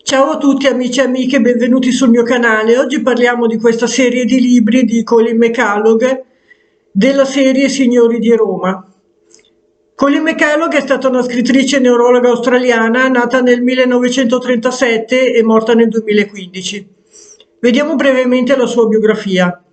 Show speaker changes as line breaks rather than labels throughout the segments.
Ciao a tutti amici e amiche, benvenuti sul mio canale. Oggi parliamo di questa serie di libri di Colin McCullough della serie Signori di Roma. Colin McCullough è stata una scrittrice e neurologa australiana nata nel 1937 e morta nel 2015. Vediamo brevemente la sua biografia.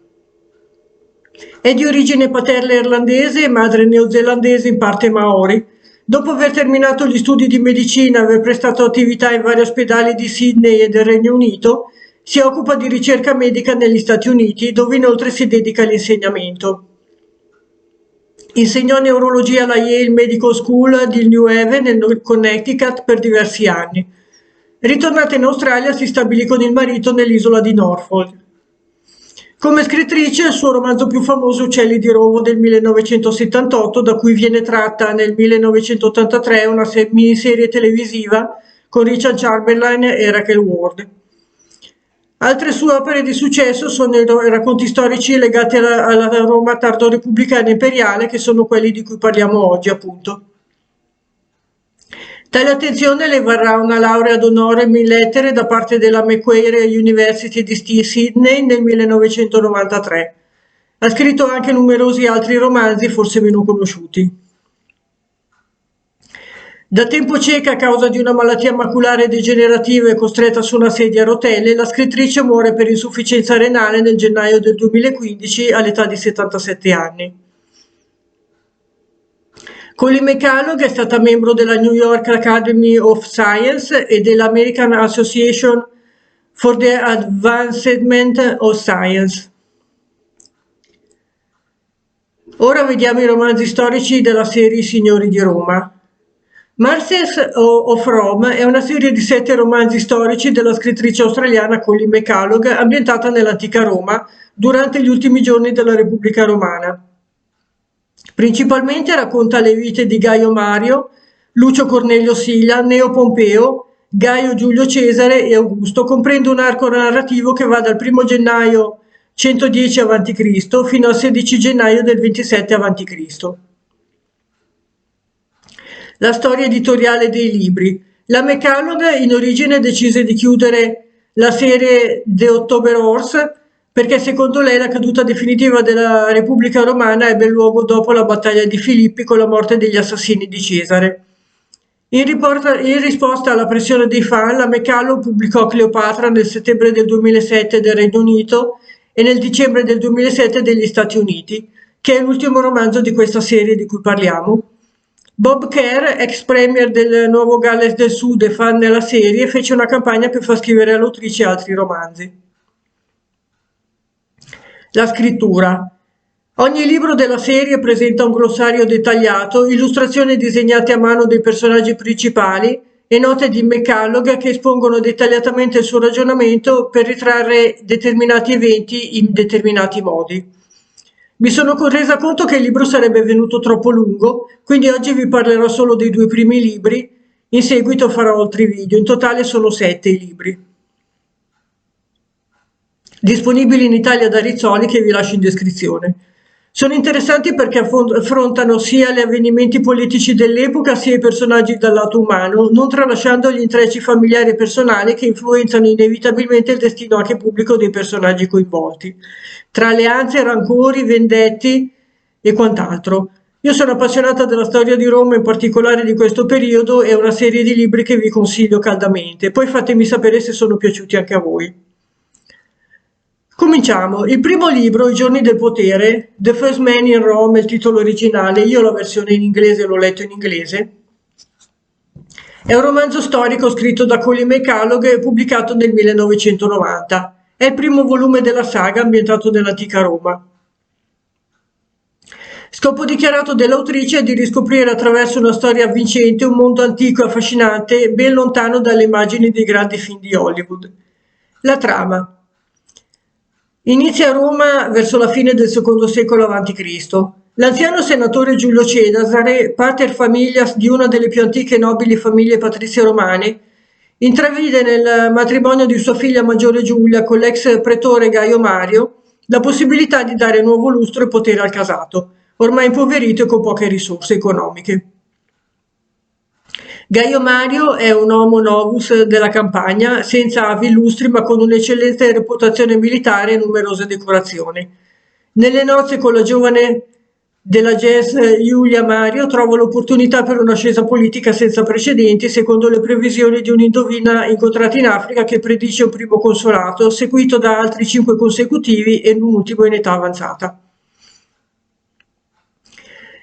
È di origine paterna irlandese e madre neozelandese in parte maori. Dopo aver terminato gli studi di medicina e aver prestato attività in vari ospedali di Sydney e del Regno Unito, si occupa di ricerca medica negli Stati Uniti, dove inoltre si dedica all'insegnamento. Insegnò neurologia alla Yale Medical School di New Haven, nel Connecticut, per diversi anni. Ritornata in Australia, si stabilì con il marito nell'isola di Norfolk. Come scrittrice, il suo romanzo più famoso è Uccelli di Rovo del 1978, da cui viene tratta nel 1983 una miniserie televisiva con Richard Chamberlain e Raquel Ward. Altre sue opere di successo sono i racconti storici legati alla Roma tardo-repubblicana imperiale, che sono quelli di cui parliamo oggi, appunto. Tale attenzione le varrà una laurea ad honorem in lettere da parte della Macquarie University di Sydney nel 1993. Ha scritto anche numerosi altri romanzi, forse meno conosciuti. Da tempo cieca a causa di una malattia maculare degenerativa e costretta su una sedia a rotelle, la scrittrice muore per insufficienza renale nel gennaio del 2015 all'età di 77 anni. Colin McCullough è stata membro della New York Academy of Science e dell'American Association for the Advancement of Science. Ora vediamo i romanzi storici della serie Signori di Roma. Masters of Rome è una serie di 7 romanzi storici della scrittrice australiana Colin McCullough, ambientata nell'antica Roma durante gli ultimi giorni della Repubblica Romana. Principalmente racconta le vite di Gaio Mario, Lucio Cornelio Sila, Neo Pompeo, Gaio Giulio Cesare e Augusto. Comprende un arco narrativo che va dal 1 gennaio 110 a.C. fino al 16 gennaio del 27 a.C. La storia editoriale dei libri. La McCullough in origine decise di chiudere la serie The October Horse perché secondo lei la caduta definitiva della Repubblica Romana ebbe luogo dopo la battaglia di Filippi con la morte degli assassini di Cesare. In risposta alla pressione dei fan, la McCullough pubblicò Cleopatra nel settembre del 2007 del Regno Unito e nel dicembre del 2007 degli Stati Uniti, che è l'ultimo romanzo di questa serie di cui parliamo. Bob Kerr, ex premier del Nuovo Galles del Sud e fan della serie, fece una campagna per far scrivere all'autrice altri romanzi. La scrittura. Ogni libro della serie presenta un glossario dettagliato, illustrazioni disegnate a mano dei personaggi principali e note di McCullough che espongono dettagliatamente il suo ragionamento per ritrarre determinati eventi in determinati modi. Mi sono resa conto che il libro sarebbe venuto troppo lungo, quindi oggi vi parlerò solo dei 2 primi libri, in seguito farò altri video, in totale sono 7 i libri. Disponibili in Italia da Rizzoli, che vi lascio in descrizione. Sono interessanti perché affrontano sia gli avvenimenti politici dell'epoca sia i personaggi dal lato umano, non tralasciando gli intrecci familiari e personali che influenzano inevitabilmente il destino anche pubblico dei personaggi coinvolti, tra alleanze, rancori, vendetti e quant'altro. Io sono appassionata della storia di Roma, in particolare di questo periodo, e una serie di libri che vi consiglio caldamente. Poi fatemi sapere se sono piaciuti anche a voi. Cominciamo. Il primo libro, I giorni del potere, The First Man in Rome, è il titolo originale, io ho la versione in inglese, l'ho letto in inglese. È un romanzo storico scritto da Colin McCullough e pubblicato nel 1990. È il primo volume della saga ambientato nell'antica Roma. Scopo dichiarato dell'autrice è di riscoprire attraverso una storia avvincente un mondo antico e affascinante, ben lontano dalle immagini dei grandi film di Hollywood. La trama. Inizia a Roma verso la fine del secondo secolo a.C. L'anziano senatore Giulio Cesare, pater familias di una delle più antiche e nobili famiglie patrizie romane, intravide nel matrimonio di sua figlia maggiore Giulia con l'ex pretore Gaio Mario la possibilità di dare nuovo lustro e potere al casato, ormai impoverito e con poche risorse economiche. Gaio Mario è un homo novus della campagna, senza avi illustri ma con un'eccellente reputazione militare e numerose decorazioni. Nelle nozze con la giovane della jazz Giulia Mario trova l'opportunità per un'ascesa politica senza precedenti, secondo le previsioni di un'indovina incontrata in Africa che predice un primo consolato, seguito da altri 5 consecutivi e un ultimo in età avanzata.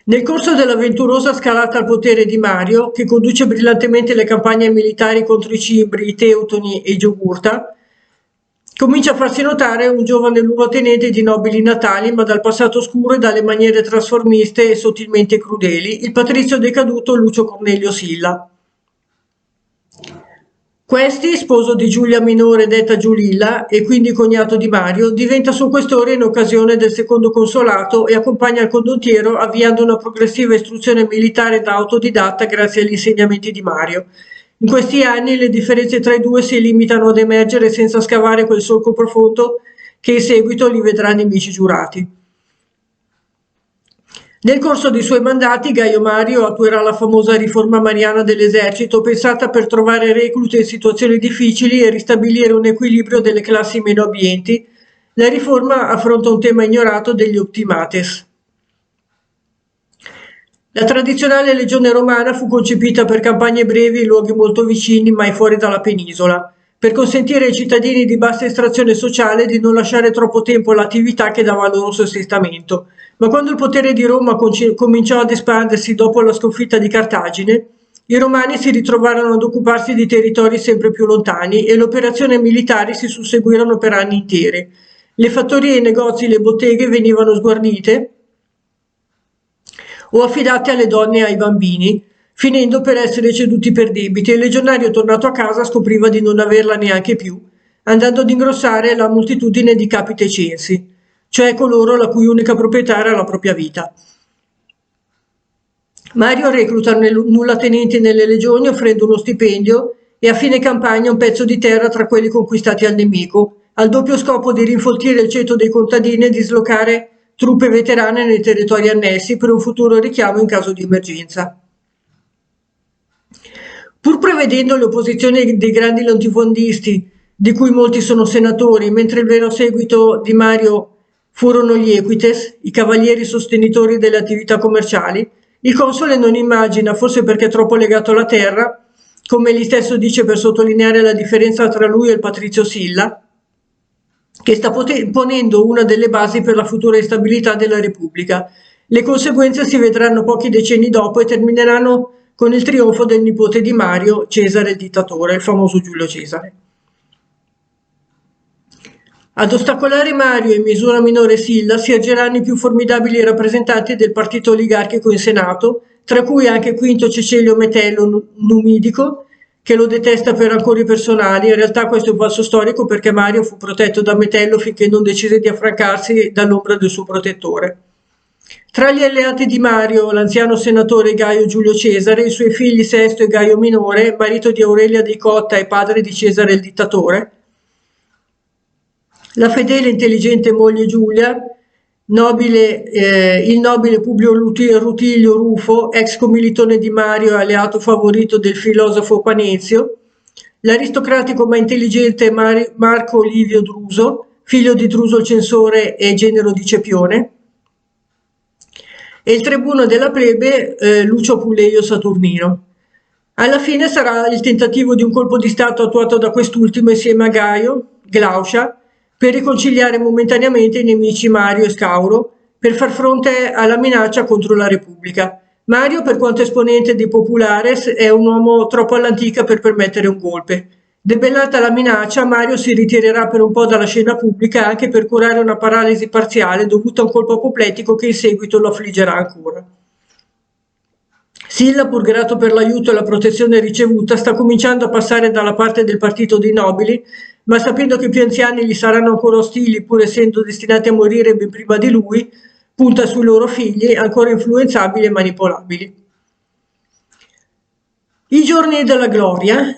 Nel corso dell'avventurosa scalata al potere di Mario, che conduce brillantemente le campagne militari contro i Cimbri, i Teutoni e i Giugurta, comincia a farsi notare un giovane luogotenente di nobili natali, ma dal passato oscuro e dalle maniere trasformiste e sottilmente crudeli, il patrizio decaduto Lucio Cornelio Silla. Questi, sposo di Giulia Minore detta Giulilla e quindi cognato di Mario, diventa suo questore in occasione del secondo consolato e accompagna il condottiero avviando una progressiva istruzione militare da autodidatta grazie agli insegnamenti di Mario. In questi anni le differenze tra i due si limitano ad emergere senza scavare quel solco profondo che in seguito li vedrà nemici giurati. Nel corso dei suoi mandati Gaio Mario attuerà la famosa riforma mariana dell'esercito, pensata per trovare reclute in situazioni difficili e ristabilire un equilibrio delle classi meno abbienti. La riforma affronta un tema ignorato degli optimates. La tradizionale legione romana fu concepita per campagne brevi in luoghi molto vicini, mai fuori dalla penisola, per consentire ai cittadini di bassa estrazione sociale di non lasciare troppo tempo all'attività che dava loro sostentamento. Ma quando il potere di Roma cominciò ad espandersi dopo la sconfitta di Cartagine, i romani si ritrovarono ad occuparsi di territori sempre più lontani e le operazioni militari si susseguirono per anni interi. Le fattorie, i negozi, le botteghe venivano sguarnite o affidate alle donne e ai bambini, finendo per essere ceduti per debiti e il legionario tornato a casa scopriva di non averla neanche più, andando ad ingrossare la moltitudine di capitecensi, cioè coloro la cui unica proprietà era la propria vita. Mario recluta nullatenenti nelle legioni offrendo uno stipendio e a fine campagna un pezzo di terra tra quelli conquistati al nemico, al doppio scopo di rinfoltire il ceto dei contadini e dislocare truppe veterane nei territori annessi per un futuro richiamo in caso di emergenza. Pur prevedendo le opposizioni dei grandi latifondisti, di cui molti sono senatori, mentre il vero seguito di Mario furono gli equites, i cavalieri sostenitori delle attività commerciali, il console non immagina, forse perché troppo legato alla terra, come egli stesso dice per sottolineare la differenza tra lui e il patrizio Silla, che sta ponendo una delle basi per la futura instabilità della Repubblica. Le conseguenze si vedranno pochi decenni dopo e termineranno con il trionfo del nipote di Mario, Cesare il dittatore, il famoso Giulio Cesare. Ad ostacolare Mario e in misura minore Silla si ergeranno i più formidabili rappresentanti del partito oligarchico in Senato, tra cui anche Quinto Cecilio Metello Numidico, che lo detesta per rancori personali. In realtà questo è un falso storico perché Mario fu protetto da Metello finché non decise di affrancarsi dall'ombra del suo protettore. Tra gli alleati di Mario, l'anziano senatore Gaio Giulio Cesare, i suoi figli Sesto e Gaio Minore, marito di Aurelia dei Cotta e padre di Cesare il dittatore, la fedele e intelligente moglie Giulia, il nobile Publio Rutilio Rufo, ex commilitone di Mario e alleato favorito del filosofo Panezio, l'aristocratico ma intelligente Marco Livio Druso, figlio di Druso il censore e genero di Cepione, e il tribuno della plebe Lucio Puleio Saturnino. Alla fine sarà il tentativo di un colpo di stato attuato da quest'ultimo insieme a Gaio, Glaucia, per riconciliare momentaneamente i nemici Mario e Scauro, per far fronte alla minaccia contro la Repubblica. Mario, per quanto esponente dei Populares, è un uomo troppo all'antica per permettere un golpe. Debellata la minaccia, Mario si ritirerà per un po' dalla scena pubblica anche per curare una paralisi parziale dovuta a un colpo apopletico che in seguito lo affliggerà ancora. Silla, pur grato per l'aiuto e la protezione ricevuta, sta cominciando a passare dalla parte del partito dei nobili, ma sapendo che i più anziani gli saranno ancora ostili, pur essendo destinati a morire ben prima di lui, punta sui loro figli, ancora influenzabili e manipolabili. I giorni della gloria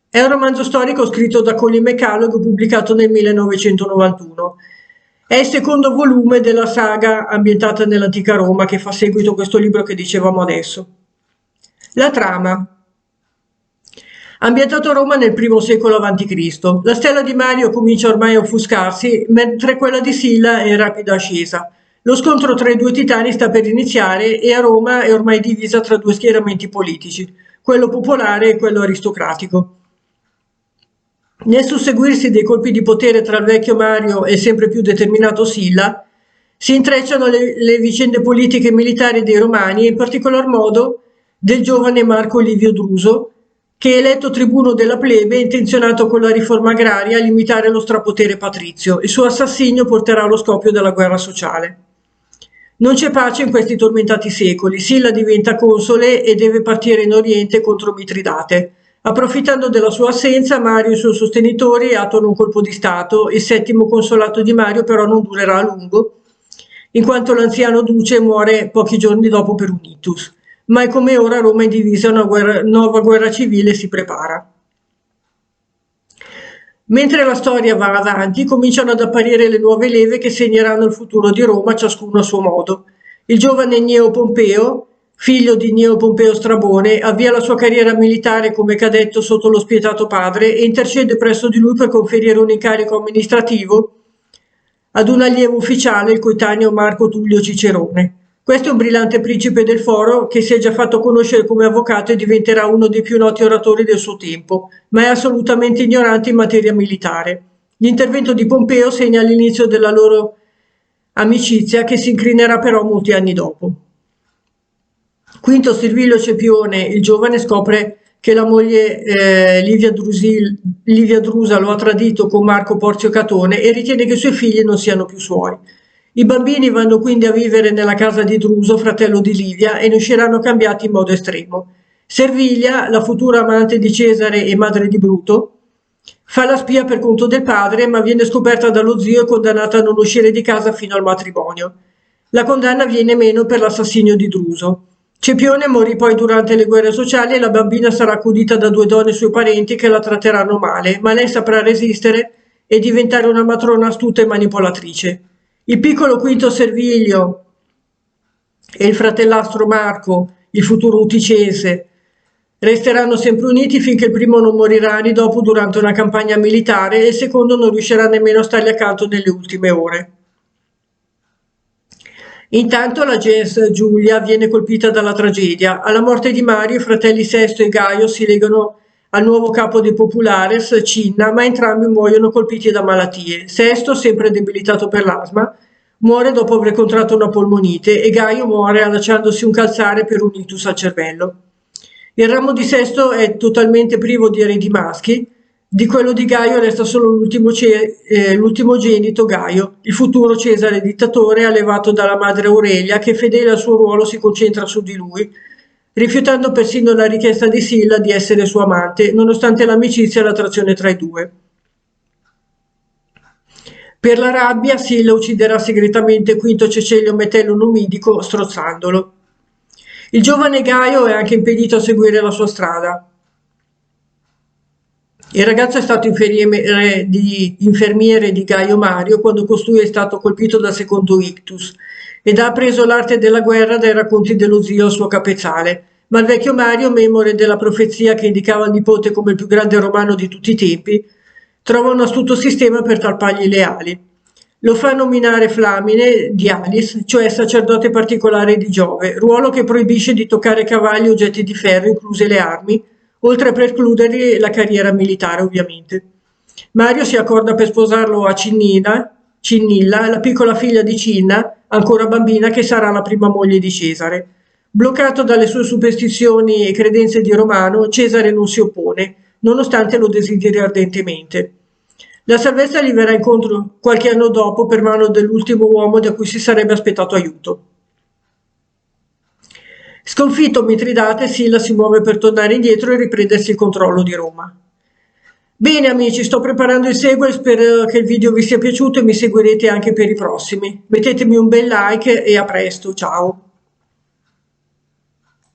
è un romanzo storico scritto da Colin McCullough, pubblicato nel 1991. È il secondo volume della saga ambientata nell'antica Roma che fa seguito a questo libro che dicevamo adesso. La trama. Ambientato a Roma nel I secolo a.C. La stella di Mario comincia ormai a offuscarsi, mentre quella di Silla è in rapida ascesa. Lo scontro tra i due titani sta per iniziare e a Roma è ormai divisa tra due schieramenti politici, quello popolare e quello aristocratico. Nel susseguirsi dei colpi di potere tra il vecchio Mario e il sempre più determinato Silla, si intrecciano le vicende politiche e militari dei Romani e in particolar modo del giovane Marco Livio Druso, che è eletto tribuno della plebe intenzionato con la riforma agraria a limitare lo strapotere patrizio. Il suo assassinio porterà allo scoppio della guerra sociale. Non c'è pace in questi tormentati secoli. Silla diventa console e deve partire in Oriente contro Mitridate. Approfittando della sua assenza, Mario e i suoi sostenitori attuano un colpo di stato. Il settimo consolato di Mario però non durerà a lungo, in quanto l'anziano duce muore pochi giorni dopo per un ictus. Mai come ora Roma è divisa, una nuova guerra civile si prepara. Mentre la storia va avanti, cominciano ad apparire le nuove leve che segneranno il futuro di Roma, ciascuno a suo modo. Il giovane Gneo Pompeo, figlio di Gneo Pompeo Strabone, avvia la sua carriera militare come cadetto sotto lo spietato padre e intercede presso di lui per conferire un incarico amministrativo ad un allievo ufficiale, il coetaneo Marco Tullio Cicerone. Questo è un brillante principe del foro che si è già fatto conoscere come avvocato e diventerà uno dei più noti oratori del suo tempo, ma è assolutamente ignorante in materia militare. L'intervento di Pompeo segna l'inizio della loro amicizia che si incrinerà però molti anni dopo. Quinto Servilio Scipione, il giovane, scopre che la moglie Livia Drusa lo ha tradito con Marco Porzio Catone e ritiene che i suoi figli non siano più suoi. I bambini vanno quindi a vivere nella casa di Druso, fratello di Livia, e ne usciranno cambiati in modo estremo. Servilia, la futura amante di Cesare e madre di Bruto, fa la spia per conto del padre, ma viene scoperta dallo zio e condannata a non uscire di casa fino al matrimonio. La condanna viene meno per l'assassinio di Druso. Scipione morì poi durante le guerre sociali e la bambina sarà accudita da due donne sue parenti che la tratteranno male, ma lei saprà resistere e diventare una matrona astuta e manipolatrice. Il piccolo Quinto Servilio e il fratellastro Marco, il futuro uticese, resteranno sempre uniti finché il primo non morirà anni dopo durante una campagna militare e il secondo non riuscirà nemmeno a stargli accanto nelle ultime ore. Intanto la gens Giulia viene colpita dalla tragedia. Alla morte di Mario i fratelli Sesto e Gaio si legano al nuovo capo dei Populares, Cinna, ma entrambi muoiono colpiti da malattie. Sesto, sempre debilitato per l'asma, muore dopo aver contratto una polmonite e Gaio muore allacciandosi un calzare per un ictus al cervello. Il ramo di Sesto è totalmente privo di eredi maschi, di quello di Gaio resta solo l'ultimogenito Gaio, il futuro Cesare dittatore allevato dalla madre Aurelia che fedele al suo ruolo si concentra su di lui, rifiutando persino la richiesta di Silla di essere suo amante, nonostante l'amicizia e l'attrazione tra i due. Per la rabbia Silla ucciderà segretamente Quinto Cecilio Metello Numidico strozzandolo. Il giovane Gaio è anche impedito a seguire la sua strada. Il ragazzo è stato infermiere di Gaio Mario quando costui è stato colpito dal secondo ictus ed ha appreso l'arte della guerra dai racconti dello zio al suo capezzale, ma il vecchio Mario, memore della profezia che indicava il nipote come il più grande romano di tutti i tempi, trova un astuto sistema per tarpargli le ali. Lo fa nominare Flamine di Alis, cioè sacerdote particolare di Giove, ruolo che proibisce di toccare cavalli e oggetti di ferro, incluse le armi, oltre a precludergli la carriera militare ovviamente. Mario si accorda per sposarlo a Cinnilla, la piccola figlia di Cinna, ancora bambina, che sarà la prima moglie di Cesare. Bloccato dalle sue superstizioni e credenze di romano, Cesare non si oppone, nonostante lo desideri ardentemente. La salvezza gli verrà incontro qualche anno dopo per mano dell'ultimo uomo da cui si sarebbe aspettato aiuto. Sconfitto Mitridate, Silla si muove per tornare indietro e riprendersi il controllo di Roma. Bene amici, sto preparando il seguito, spero che il video vi sia piaciuto e mi seguirete anche per i prossimi. Mettetemi un bel like e a presto, ciao!